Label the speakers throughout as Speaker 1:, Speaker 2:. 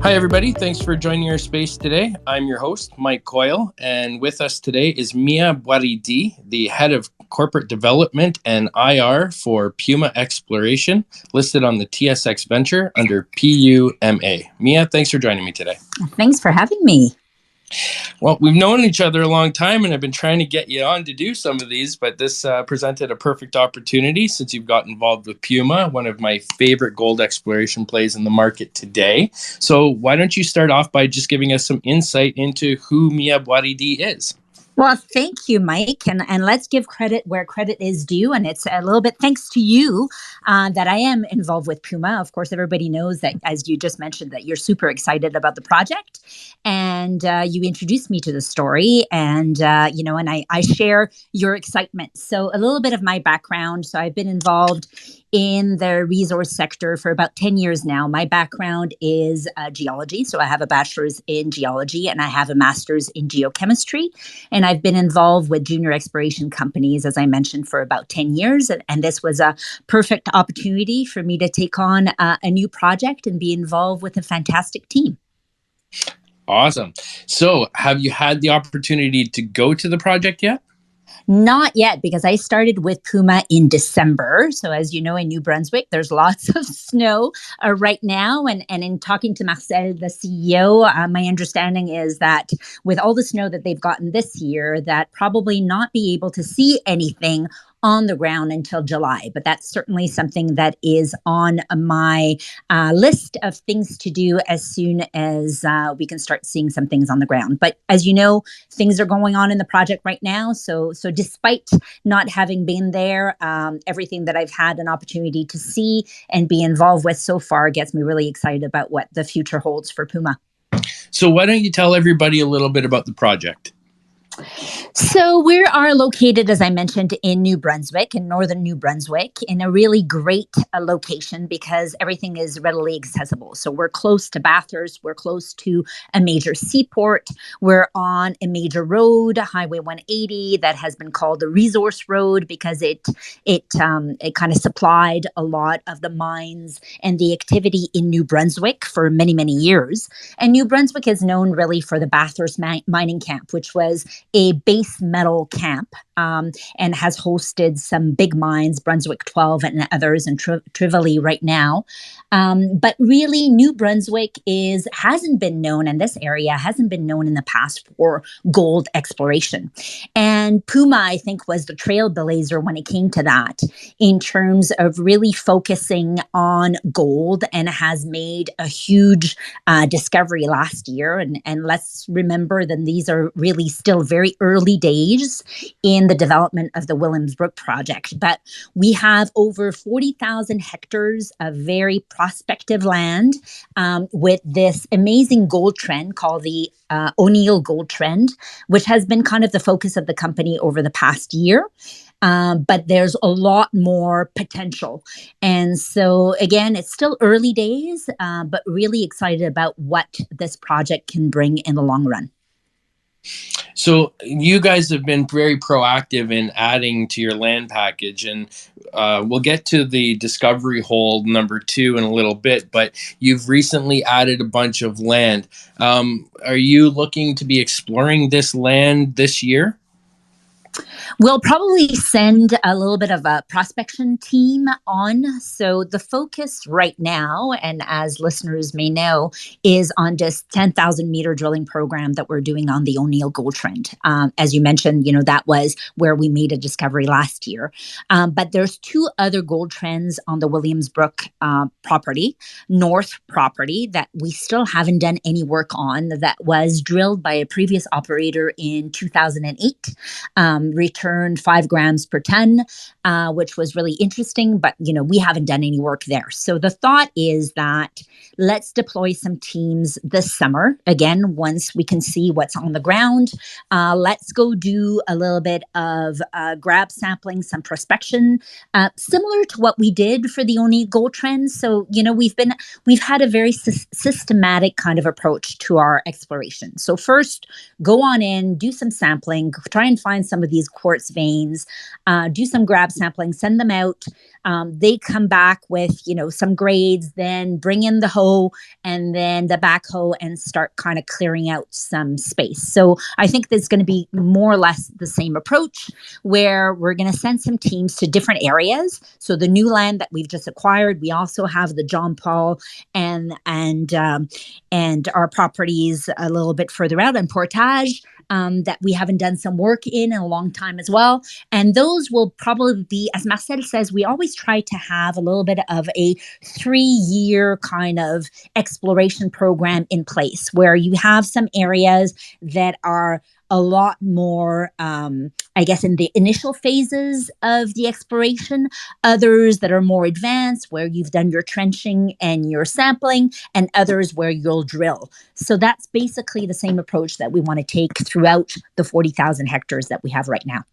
Speaker 1: Hi, everybody. Thanks for joining our space today. I'm your host, Mike Coyle, and with us today is Mia Boiridy, the head of corporate development and IR for PUMA Exploration, listed on the TSX Venture under PUMA. Mia, thanks for joining me today.
Speaker 2: Thanks for having me.
Speaker 1: Well, we've known each other a long time, and I've been trying to get you on to do some of these, but this presented a perfect opportunity since you've got involved with PUMA, one of my favorite gold exploration plays in the market today. So why don't you start off by just giving us some insight into who Mia Boiridy is?
Speaker 2: Well, thank you, Mike. And let's give credit where credit is due. And it's a little bit thanks to you that I am involved with PUMA. Of course, everybody knows that, as you just mentioned, that you're super excited about the project. And you introduced me to the story. And, and I share your excitement. So a little bit of my background. So I've been involved in the resource sector for about 10 years now. My background is geology. So I have a bachelor's in geology and I have a master's in geochemistry. And I've been involved with junior exploration companies, as I mentioned, for about 10 years. And this was a perfect opportunity for me to take on a new project and be involved with a fantastic team.
Speaker 1: Awesome. So have you had the opportunity to go to the project yet?
Speaker 2: Not yet, because I started with PUMA in December. So as you know, in New Brunswick, there's lots of snow right now. And in talking to Marcel, the CEO, my understanding is that with all the snow that they've gotten this year, that probably not be able to see anything on the ground until July. But that's certainly something that is on my list of things to do as soon as we can start seeing some things on the ground. But as you know, things are going on in the project right now. So despite not having been there, everything that I've had an opportunity to see and be involved with so far gets me really excited about what the future holds for PUMA.
Speaker 1: So why don't you tell everybody a little bit about the project?
Speaker 2: So we are located, as I mentioned, in New Brunswick, in northern New Brunswick, in a really great location because everything is readily accessible. So we're close to Bathurst, we're close to a major seaport, we're on a major road, Highway 180, that has been called the Resource Road because it kind of supplied a lot of the mines and the activity in New Brunswick for many, many years. And New Brunswick is known really for the Bathurst mining camp, which was a base metal camp and has hosted some big mines, Brunswick 12 and others, and Trivoli right now. But really, New Brunswick hasn't been known, and this area hasn't been known in the past for gold exploration. And PUMA, I think, was the trailblazer when it came to that in terms of really focusing on gold, and has made a huge discovery last year. And let's remember that these are really still very early days in the development of the Brook project. But we have over 40,000 hectares of very prospective land with this amazing gold trend called the O'Neill Gold Trend, which has been kind of the focus of the company over the past year. But there's a lot more potential. And so, again, it's still early days, but really excited about what this project can bring in the long run.
Speaker 1: So you guys have been very proactive in adding to your land package, and we'll get to the discovery hole number 2 in a little bit, but you've recently added a bunch of land. Are you looking to be exploring this land this year?
Speaker 2: We'll probably send a little bit of a prospection team on. So the focus right now, and as listeners may know, is on this 10,000 meter drilling program that we're doing on the O'Neill Gold Trend. As you mentioned, that was where we made a discovery last year. But there's 2 other gold trends on the Brook property, north property, that we still haven't done any work on, that was drilled by a previous operator in 2008. Returned 5 grams per ton, which was really interesting, but we haven't done any work there. So the thought is that let's deploy some teams this summer. Again, once we can see what's on the ground, let's go do a little bit of grab sampling, some prospection, similar to what we did for the O'Neill Gold Trend. So we've had a very systematic kind of approach to our exploration. So first, go on in, do some sampling, try and find some of these quartz veins, do some grab sampling, send them out. They come back with, some grades, then bring in the hoe and then the backhoe and start kind of clearing out some space. So I think there's going to be more or less the same approach where we're going to send some teams to different areas. So the new land that we've just acquired, we also have the John Paul and our properties a little bit further out in Portage that we haven't done some work in a long time as well. And those will probably be, as Marcel says, we always try to have a little bit of a 3-year kind of exploration program in place where you have some areas that are a lot more, I guess, in the initial phases of the exploration, others that are more advanced where you've done your trenching and your sampling, and others where you'll drill. So that's basically the same approach that we want to take throughout the 40,000 hectares that we have right now.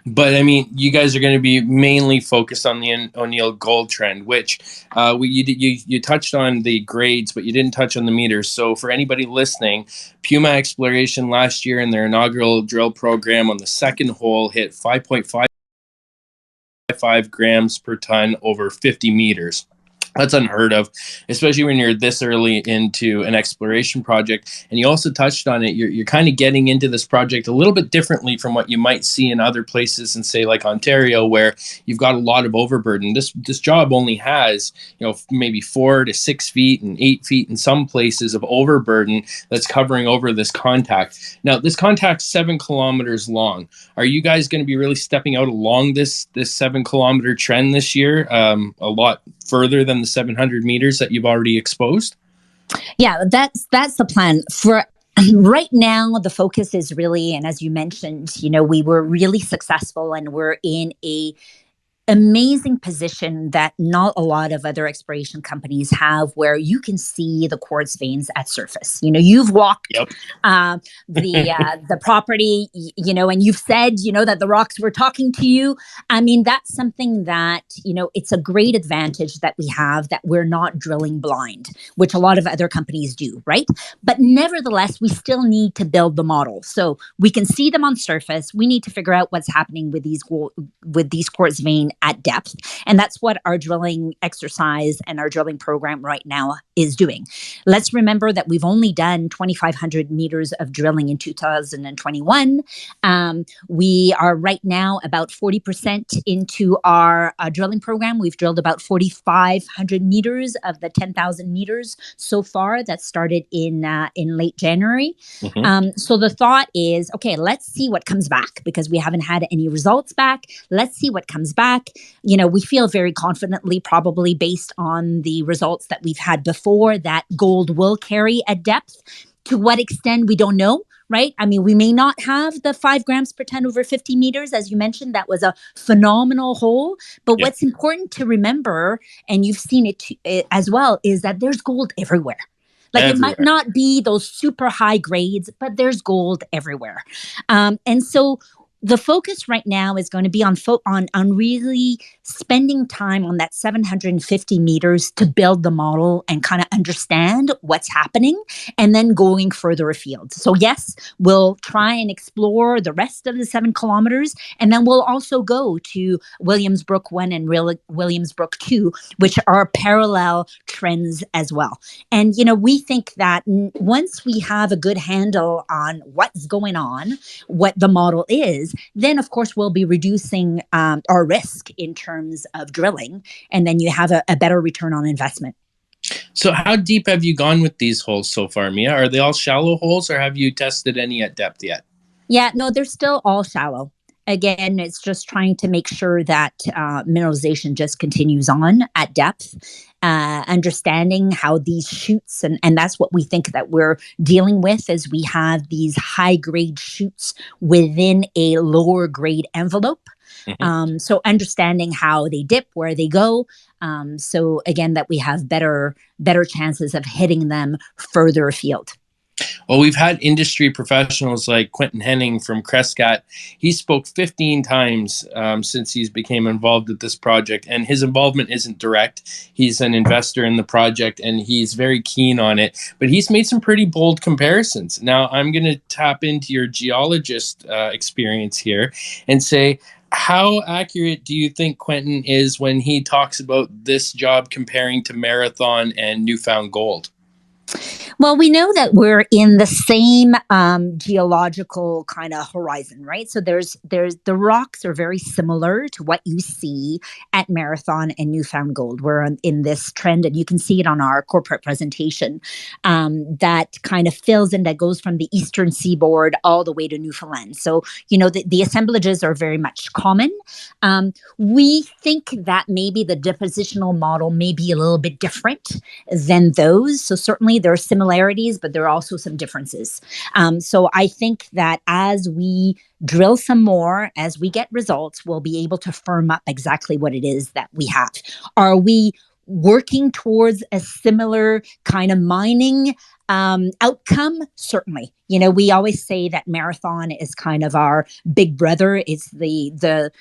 Speaker 1: But I mean, you guys are going to be mainly focused on the O'Neill gold trend, which you touched on the grades, but you didn't touch on the meters. So for anybody listening, PUMA Exploration last year in their inaugural drill program on the second hole hit 5.55 grams per ton over 50 meters. That's unheard of, especially when you're this early into an exploration project. And you also touched on it. You're kind of getting into this project a little bit differently from what you might see in other places in, say, like Ontario, where you've got a lot of overburden. This job only has, maybe 4 to 6 feet and 8 feet in some places of overburden that's covering over this contact. Now, this contact's 7 kilometers long. Are you guys going to be really stepping out along this 7-kilometer trend this year? A lot further than the 700 meters that you've already exposed?
Speaker 2: Yeah, that's the plan. For right now, the focus is really, and as you mentioned, we were really successful and we're in a amazing position that not a lot of other exploration companies have, where you can see the quartz veins at surface. You've walked the property, and you've said, that the rocks were talking to you. I mean, that's something that, it's a great advantage that we have, that we're not drilling blind, which a lot of other companies do, right? But nevertheless, we still need to build the model. So we can see them on surface. We need to figure out what's happening with these quartz vein at depth. And that's what our drilling exercise and our drilling program right now is doing. Let's remember that we've only done 2,500 meters of drilling in 2021. We are right now about 40% into our drilling program. We've drilled about 4,500 meters of the 10,000 meters so far. That started in late January. So the thought is, okay, let's see what comes back, because we haven't had any results back. Let's see what comes back. We feel very confidently, probably based on the results that we've had before, that gold will carry at depth. To what extent, we don't know, right? I mean, we may not have the 5 grams per ton over 50 meters. As you mentioned, that was a phenomenal hole. But what's important to remember, and you've seen it as well, is that there's gold everywhere. It might not be those super high grades, but there's gold everywhere. And so the focus right now is going to be on really spending time on that 750 meters to build the model and kind of understand what's happening, and then going further afield. So yes, we'll try and explore the rest of the 7 kilometers, and then we'll also go to Williams Brook 1 and Williams Brook 2, which are parallel trends as well. And, we think that once we have a good handle on what's going on, what the model is, then of course we'll be reducing our risk in terms of drilling, and then you have a better return on investment.
Speaker 1: So how deep have you gone with these holes so far, Mia? Are they all shallow holes, or have you tested any at depth yet?
Speaker 2: Yeah, no, they're still all shallow. Again, it's just trying to make sure that mineralization just continues on at depth, understanding how these shoots, and that's what we think that we're dealing with, is we have these high-grade shoots within a lower-grade envelope. So understanding how they dip, where they go. So again, that we have better chances of hitting them further afield.
Speaker 1: Well, we've had industry professionals like Quentin Henning from Crescat. He spoke 15 times since he's became involved with this project, and his involvement isn't direct. He's an investor in the project, and he's very keen on it. But he's made some pretty bold comparisons. Now, I'm going to tap into your geologist experience here and say, how accurate do you think Quentin is when he talks about this job comparing to Marathon and Newfound Gold?
Speaker 2: Well, we know that we're in the same geological kind of horizon, right? So there's the rocks are very similar to what you see at Marathon and Newfound Gold. We're in this trend, and you can see it on our corporate presentation that kind of fills in, that goes from the eastern seaboard all the way to Newfoundland. So, the assemblages are very much common. We think that maybe the depositional model may be a little bit different than those. So certainly there are similarities, but there are also some differences. So I think that as we drill some more, as we get results, we'll be able to firm up exactly what it is that we have. Are we working towards a similar kind of mining outcome? Certainly. We always say that Marathon is kind of our big brother. It's the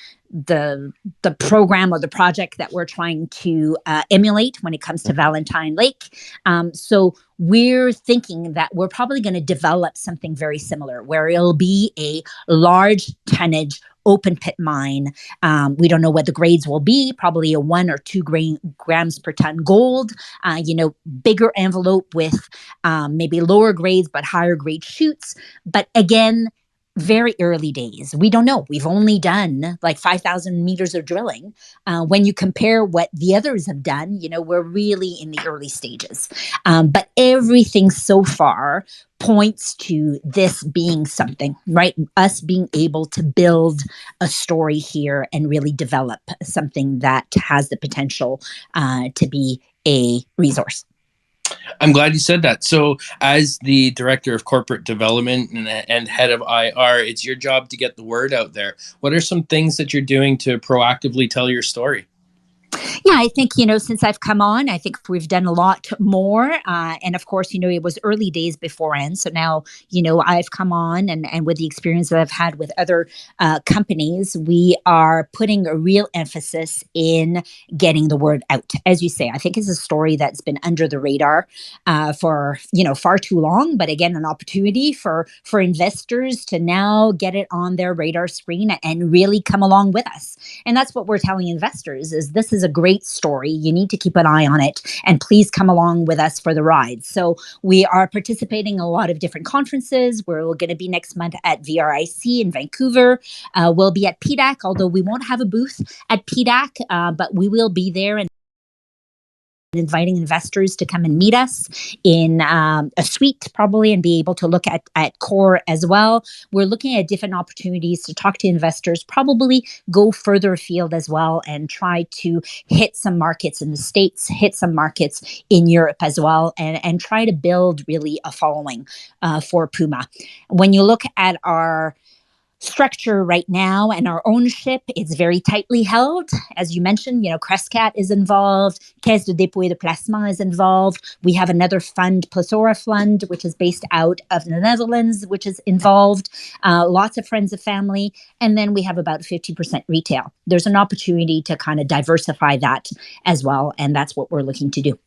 Speaker 2: program or the project that we're trying to emulate when it comes to Valentine Lake. So we're thinking that we're probably going to develop something very similar, where it'll be a large tonnage open pit mine. We don't know what the grades will be, probably a 1 or 2 grams per ton gold, bigger envelope with maybe lower grades, but higher grade shoots. But again, very early days. We don't know. We've only done like 5,000 meters of drilling. When you compare what the others have done, we're really in the early stages. But everything so far points to this being something, right? Us being able to build a story here and really develop something that has the potential to be a resource.
Speaker 1: I'm glad you said that. So as the director of corporate development and head of IR, it's your job to get the word out there. What are some things that you're doing to proactively tell your story?
Speaker 2: Yeah, I think, since I've come on, I think we've done a lot more. And of course, it was early days beforehand. So now, I've come on and with the experience that I've had with other companies, we are putting a real emphasis in getting the word out. As you say, I think it's a story that's been under the radar for, far too long. But again, an opportunity for investors to now get it on their radar screen and really come along with us. And that's what we're telling investors is this is a great story. You need to keep an eye on it, and please come along with us for the ride. So we are participating in a lot of different conferences. We're going to be next month at VRIC in Vancouver. We'll be at PDAC, although we won't have a booth at PDAC, but we will be there and inviting investors to come and meet us in a suite probably and be able to look at core as well. We're looking at different opportunities to talk to investors, probably go further afield as well and try to hit some markets in the States, hit some markets in Europe as well, and try to build really a following for PUMA. When you look at our structure right now and our ownership, it's very tightly held. As you mentioned, Crescat is involved, Caisse de dépôt et de placement is involved. We have another fund, Plethora Fund, which is based out of the Netherlands, which is involved. Lots of friends of family. And then we have about 50% retail. There's an opportunity to kind of diversify that as well. And that's what we're looking to do.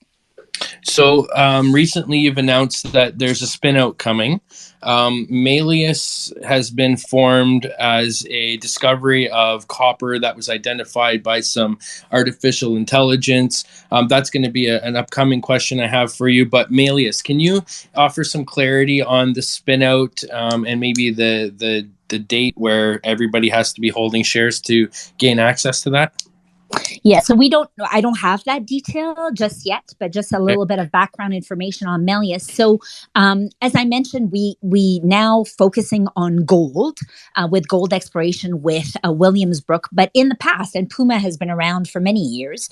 Speaker 1: So recently you've announced that there's a spin-out coming. Melius has been formed as a discovery of copper that was identified by some artificial intelligence. That's going to be an upcoming question I have for you. But Melius, can you offer some clarity on the spin-out and maybe the date where everybody has to be holding shares to gain access to that?
Speaker 2: Yeah, so I don't have that detail just yet, but just a little bit of background information on Melius. So as I mentioned, we now focusing on gold with gold exploration with Williams Brook. But in the past, and PUMA has been around for many years,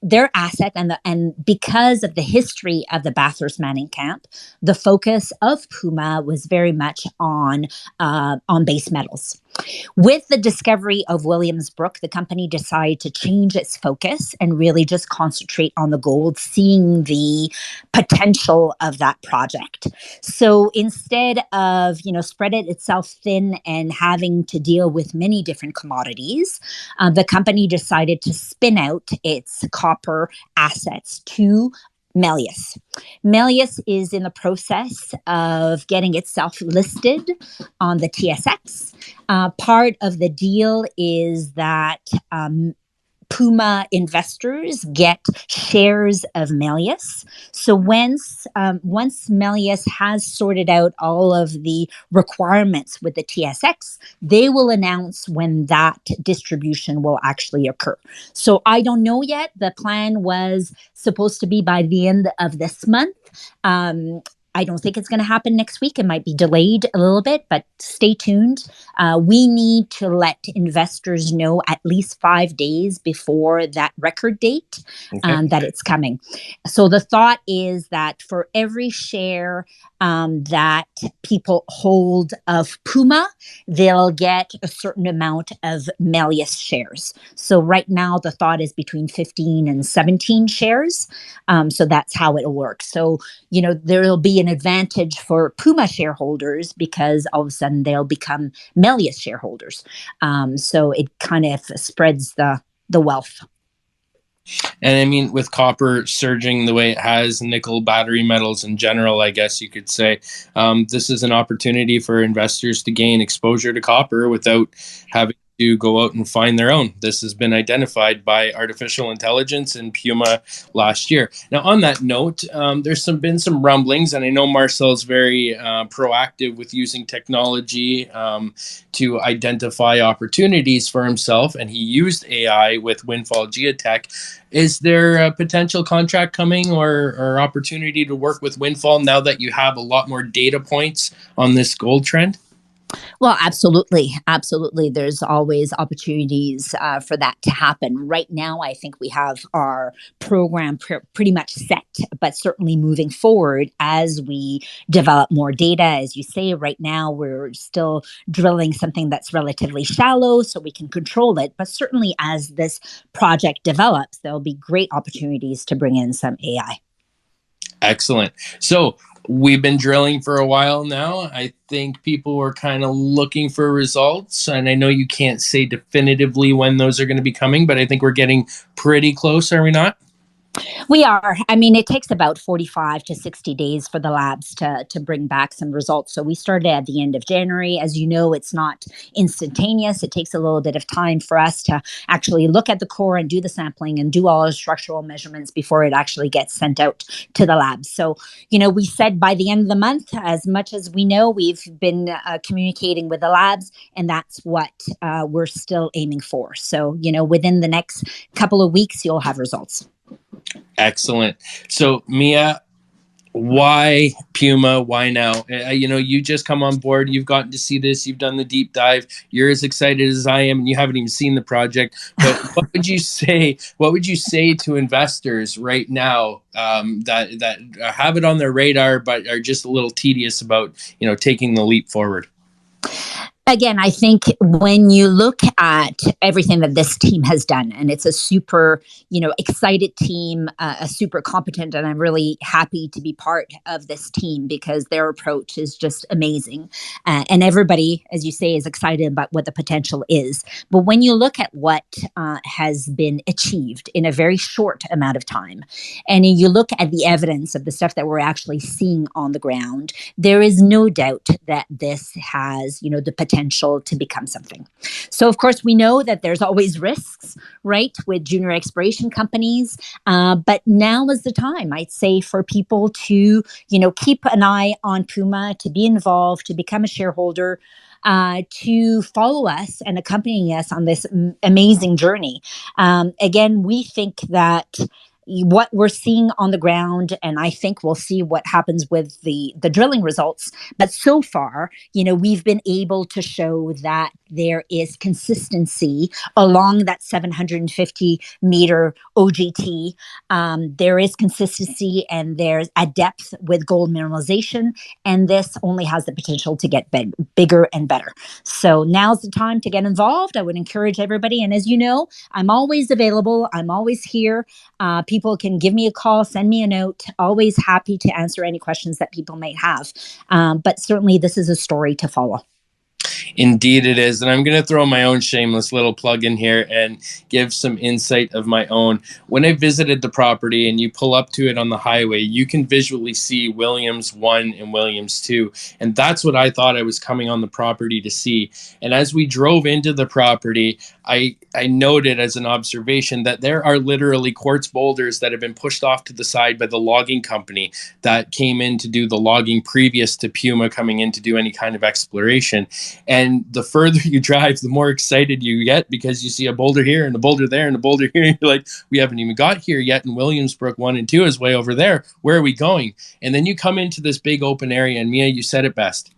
Speaker 2: their asset and because of the history of the Bathurst mining camp, the focus of PUMA was very much on base metals. With the discovery of Williams Brook, the company decided to change its focus and really just concentrate on the gold, seeing the potential of that project. So instead of, spread it itself thin and having to deal with many different commodities, the company decided to spin out its copper assets to Melius. Melius is in the process of getting itself listed on the TSX. Part of the deal is that PUMA investors get shares of Melius. So once Melius has sorted out all of the requirements with the TSX, they will announce when that distribution will actually occur. So I don't know yet. The plan was supposed to be by the end of this month. I don't think it's going to happen next week. It might be delayed a little bit, but stay tuned. We need to let investors know at least 5 days before that record date that it's coming. So the thought is that for every share that people hold of PUMA, they'll get a certain amount of Melius shares. So right now, the thought is between 15 and 17 shares. So that's how it'll work. So, there'll be an advantage for PUMA shareholders because all of a sudden they'll become Melius shareholders. So it kind of spreads the wealth.
Speaker 1: And I mean, with copper surging the way it has, nickel, battery metals in general, I guess you could say, this is an opportunity for investors to gain exposure to copper without having to go out and find their own. This has been identified by artificial intelligence and PUMA last year. Now, on that note, there's been some rumblings, and I know Marcel's very proactive with using technology to identify opportunities for himself, and he used AI with Windfall Geotek. Is there a potential contract coming or opportunity to work with Windfall now that you have a lot more data points on this gold trend?
Speaker 2: Well, absolutely. Absolutely. There's always opportunities for that to happen. Right now, I think we have our program pretty much set, but certainly moving forward as we develop more data, as you say, right now, we're still drilling something that's relatively shallow so we can control it. But certainly as this project develops, there'll be great opportunities to bring in some AI.
Speaker 1: Excellent. So we've been drilling for a while now. I think people were kind of looking for results, and I know you can't say definitively when those are going to be coming, but I think we're getting pretty close, are we not?
Speaker 2: We are. I mean, it takes about 45 to 60 days for the labs to bring back some results. So we started at the end of January. As you know, it's not instantaneous. It takes a little bit of time for us to actually look at the core and do the sampling and do all the structural measurements before it actually gets sent out to the labs. So, we said by the end of the month, as much as we know, we've been communicating with the labs, and that's what we're still aiming for. So, within the next couple of weeks, you'll have results.
Speaker 1: Excellent. So, Mia, why PUMA? Why now? You just come on board. You've gotten to see this. You've done the deep dive. You're as excited as I am, and you haven't even seen the project. But what would you say? What would you say to investors right now that have it on their radar, but are just a little tedious about taking the leap forward?
Speaker 2: Again, I think when you look at everything that this team has done, and it's a super, excited team, a super competent, and I'm really happy to be part of this team because their approach is just amazing. And everybody, as you say, is excited about what the potential is. But when you look at what has been achieved in a very short amount of time, and you look at the evidence of the stuff that we're actually seeing on the ground, there is no doubt that this has, the potential to become something. So, of course, we know that there's always risks, right, with junior exploration companies. But now is the time, I'd say, for people to, keep an eye on PUMA, to be involved, to become a shareholder, to follow us and accompanying us on this amazing journey. Again, we think that what we're seeing on the ground, and I think we'll see what happens with the drilling results. But so far, we've been able to show that there is consistency along that 750 meter OGT. There is consistency and there's a depth with gold mineralization, and this only has the potential to get bigger and better. So now's the time to get involved. I would encourage everybody. And as you know, I'm always available. I'm always here. People can give me a call, send me a note. Always happy to answer any questions that people may have. But certainly this is a story to follow.
Speaker 1: Indeed it is. And I'm going to throw my own shameless little plug in here and give some insight of my own. When I visited the property and you pull up to it on the highway, you can visually see Williams 1 and Williams 2. And that's what I thought I was coming on the property to see. And as we drove into the property, I noted as an observation that there are literally quartz boulders that have been pushed off to the side by the logging company that came in to do the logging previous to PUMA coming in to do any kind of exploration. And the further you drive, the more excited you get because you see a boulder here and a boulder there and a boulder here. And you're like, we haven't even got here yet. And Williamsbrook 1 and 2 is way over there. Where are we going? And then you come into this big open area. And Mia, you said it best.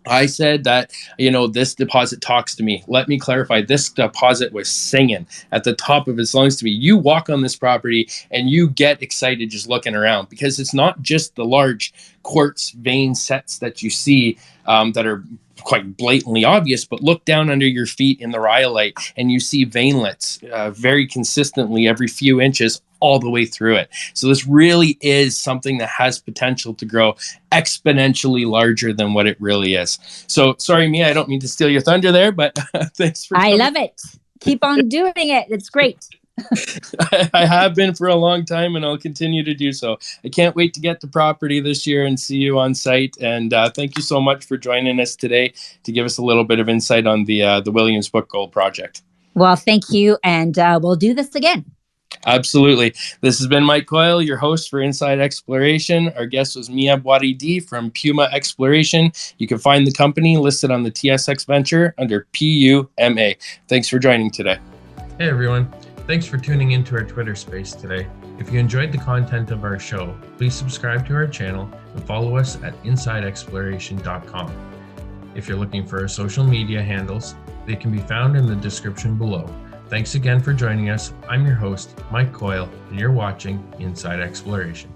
Speaker 1: I said that, this deposit talks to me. Let me clarify. This deposit was singing at the top of its lungs to me. You walk on this property and you get excited just looking around because it's not just the large quartz vein sets that you see that are quite blatantly obvious, but look down under your feet in the rhyolite and you see veinlets very consistently every few inches all the way through it. So this really is something that has potential to grow exponentially larger than what it really is. So sorry, Mia, I don't mean to steal your thunder there, but thanks for coming.
Speaker 2: I love it. Keep on doing it. It's great.
Speaker 1: I have been for a long time and I'll continue to do so. I can't wait to get to property this year and see you on site. And thank you so much for joining us today to give us a little bit of insight on the Williamsbrook Gold Project. Well,
Speaker 2: thank you. And we'll do this again.
Speaker 1: Absolutely. This has been Mike Coyle, your host for Inside Exploration. Our guest was Mia Boiridy from PUMA Exploration. You can find the company listed on the TSX Venture under PUMA. Thanks for joining today.
Speaker 3: Hey, everyone. Thanks for tuning into our Twitter space today. If you enjoyed the content of our show, please subscribe to our channel and follow us at insidexploration.com. If you're looking for our social media handles, they can be found in the description below. Thanks again for joining us. I'm your host, Mike Coyle, and you're watching Inside Exploration.